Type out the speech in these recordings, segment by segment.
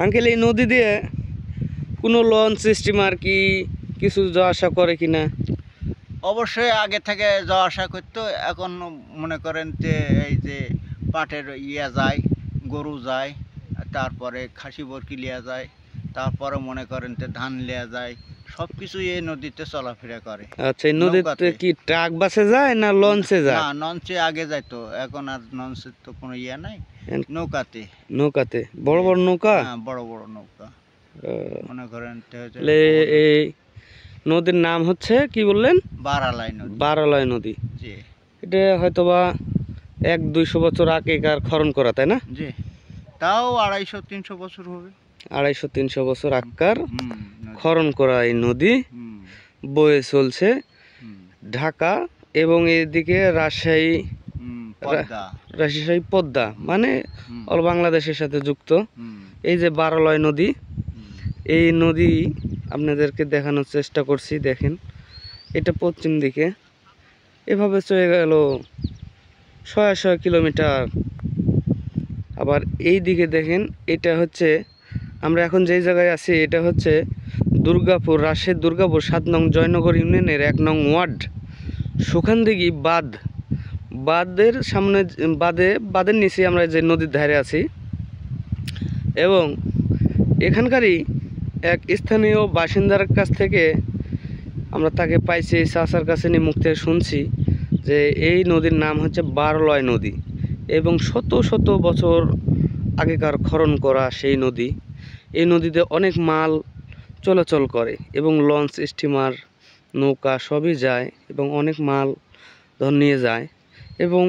Uncle এই নদী দিয়ে কোনো লঞ্চ স্টিমার কি কিছু যাওয়া আসা করে কিনা? অবশ্যই আগে থেকে যাওয়া আসা করতো, এখন মনে করেন যে এই যে পাটের যায়, গরু যায়, তারপরে খাসি বরকি লিয়া যায়, তারপরে মনে করেন যে ধান লিয়া যায়, সব কিছুই এই নদীতে চলাফেরা করে। আচ্ছা, এই নদীতে কি ট্রাক বাসে যায় না লঞ্চে যায়? না, লঞ্চে আগে যাইতো, এখন আর লঞ্চের তো কোনো নাই, নৌকাতে। নৌকাতে বড় বড় নৌকা? হ্যাঁ, বড় বড় নৌকা মনে করেন। এই নদীর নাম হচ্ছে কি বললেন? বারালয় নদী। বারালয় নদী। জি। এটা হয়তোবা 100-200 বছর আগেকার খনন করা, তাই না? জি, তাও 250-300 বছর হবে। 250-300 বছর আগেকার খনন করা এই নদী বয়ে চলছে ঢাকা এবং এদিকে রাজশাহী পদ্মা, মানে অল বাংলাদেশের সাথে যুক্ত। এই যে বারালয় নদী, এই নদী আপনাদেরকে দেখানোর চেষ্টা করছি। দেখেন, এটা পশ্চিম দিকে এভাবে চলে গেল 100 কিলোমিটার। আবার এই দিকে দেখেন, এটা হচ্ছে আমরা এখন যেই জায়গায় আছি, এটা হচ্ছে দুর্গাপুর, রাজশাহীর দুর্গাপুর 7 নং জয়নগর ইউনিয়নের 1 নং ওয়ার্ড সুখানদিঘি বাঁধ। বাঁধের সামনে বাঁধের নিচে আমরা যে নদীর ধারে আছি, এবং এখানকারই এক স্থানীয় বাসিন্দার কাছ থেকে আমরা তাকে পাইছি, এই চাচার কাছে নিয়ে মুখ থেকে শুনছি যে এই নদীর নাম হচ্ছে বারালয় নদী এবং শত শত বছর আগেকার খনন করা সেই নদী। এই নদীতে অনেক মাল চলাচল করে এবং লঞ্চ, স্টিমার, নৌকা সবই যায় এবং অনেক মাল ধর নিয়ে যায়। এবং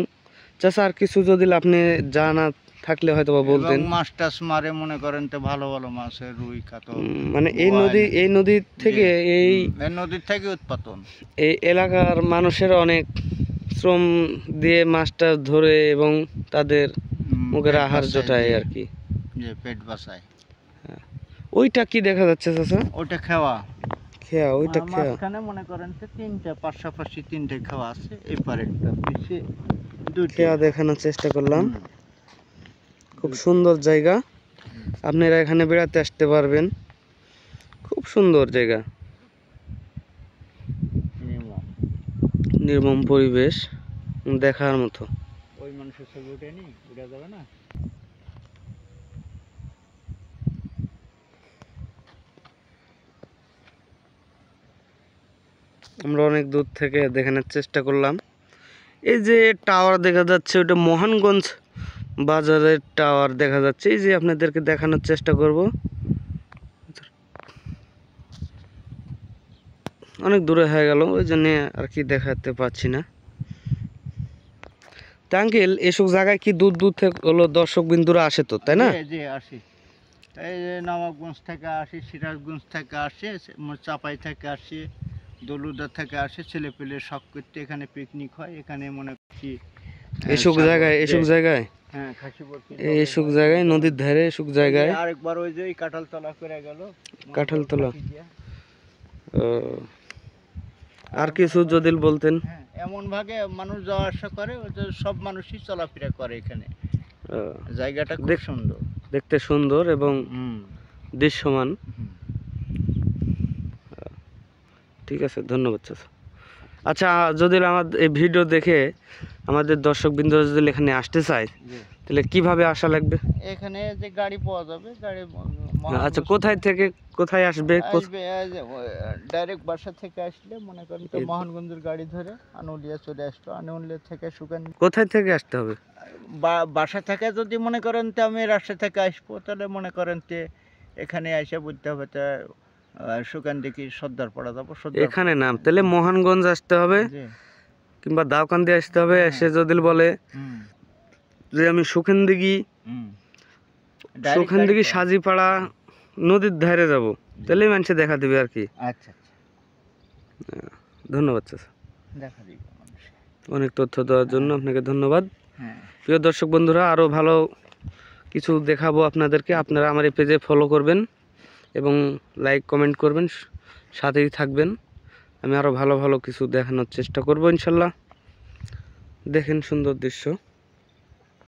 চাচা আর কিছু যদি আপনি জানা থাকলে হয়তো বা বলতেন। মাছ টাছ মারে, মনে করেন তো ভালো ভালো মাছের রুই, কাতল, মানে এই নদীর থেকে এই নদীর থেকে উৎপাদন। এই এলাকার মানুষের অনেক শ্রম দিয়ে মাছটা ধরে এবং তাদের মুখের আহার জোটায় আর কি, যে পেট বাঁচায়। ওইটা কি দেখা যাচ্ছে চাচা? ওইটা খেওয়া। ওইটা খেয়া মাঝখানে মনে করেন তো পাশাপাশি 3টে খেওয়া আছে, এই পারে একটা পিছে খেয়া দেখানোর চেষ্টা করলাম। খুব সুন্দর জায়গা, আপনারা এখানে বেড়াতে আসতে পারবেন। খুব সুন্দর জায়গা, নির্মম পরিবেশ, দেখার মতো। ওই মানুষের ছবি উঠেনি, উঠে যাবে না? আমরা অনেক দূর থেকে দেখানোর চেষ্টা করলাম। এই যে টাওয়ার দেখা যাচ্ছে, ওটা মোহনগঞ্জ বাজারের টাওয়ার দেখা যাচ্ছে। এই যে আপনাদেরকে দেখানোর চেষ্টা করব। অনেক দূরে হয়ে গেল, ওই জন্য আর কি দেখাতে পাচ্ছি না। আঙ্কেল, এসব জায়গায় কি দূর দূর থেকে হলো দর্শক বিন্দুরা আসে তো, তাই না? জি, আসি। এই যে নবাবগঞ্জ থেকে আসি, সিরাজগঞ্জ থেকে আসে, চাপাই থেকে আসে, দলুদা থেকে আসে, ছেলে পেলে শখ করতে এখানে পিকনিক হয়। এখানে মনে করছি এসব জায়গায় হ্যাঁ, খাসি বরকি এইসব জায়গায়, নদীর ধারে এসব জায়গায়। আরেকবার ওই যে কাঁঠালতলা করে গেল, কাঁঠালতলা। আর কিছু যদি বলতেন। হ্যাঁ, এমন ভাগে মানুষ যাওয়া আসা করে, সব মানুষই চলাফেরা করে এখানে। জায়গাটা খুব সুন্দর, দেখতে সুন্দর এবং দৃশ্যমান। ঠিক আছে, ধন্যবাদ চাচা। আচ্ছা, যদি আমাদের এই ভিডিও দেখে আমাদের দর্শকবৃন্দ যদি এখানে আসতে চায়, তাহলে কিভাবে আসা লাগবে? এখানে যে গাড়ি পাওয়া যাবে, গাড়ি। আচ্ছা, কোথায় থেকে কোথায় আসবে? ডাইরেক্ট বাসা থেকে আসলে মনে করেন তো মোহনগঞ্জের গাড়ি ধরে আনুলিয়া চলে আসতো, আনুলিয়া থেকে সুকান্দি। কোথায় থেকে আসতে হবে? বাসা থেকে যদি মনে করেন তো আমি রাজশাহী থেকে আসবো, তাহলে মনে করেন যে এখানে এসে বুঝতে হবে তো সুকান্দি সর্দারপাড়া যাবো। এখানে নাম তাহলে মোহনগঞ্জ আসতে হবে কিংবা দাউকান্দি আসতে হবে। এসে যদি বলে যে আমি সুখানদিঘি সাজিপাড়া নদীর ধারে যাব, তাহলে মানুষে দেখা দিবে আর কি। আচ্ছা, ধন্যবাদ চাচা, দেখা দিবে। অনেক তথ্য দেওয়ার জন্য আপনাকে ধন্যবাদ। প্রিয় দর্শক বন্ধুরা, আরও ভালো কিছু দেখাবো আপনাদেরকে। আপনারা আমার এই পেজে ফলো করবেন এবং লাইক কমেন্ট করবেন, সাথেই থাকবেন। আমি আরও ভালো ভালো কিছু দেখানোর চেষ্টা করব ইনশাল্লাহ। দেখেন সুন্দর দৃশ্য।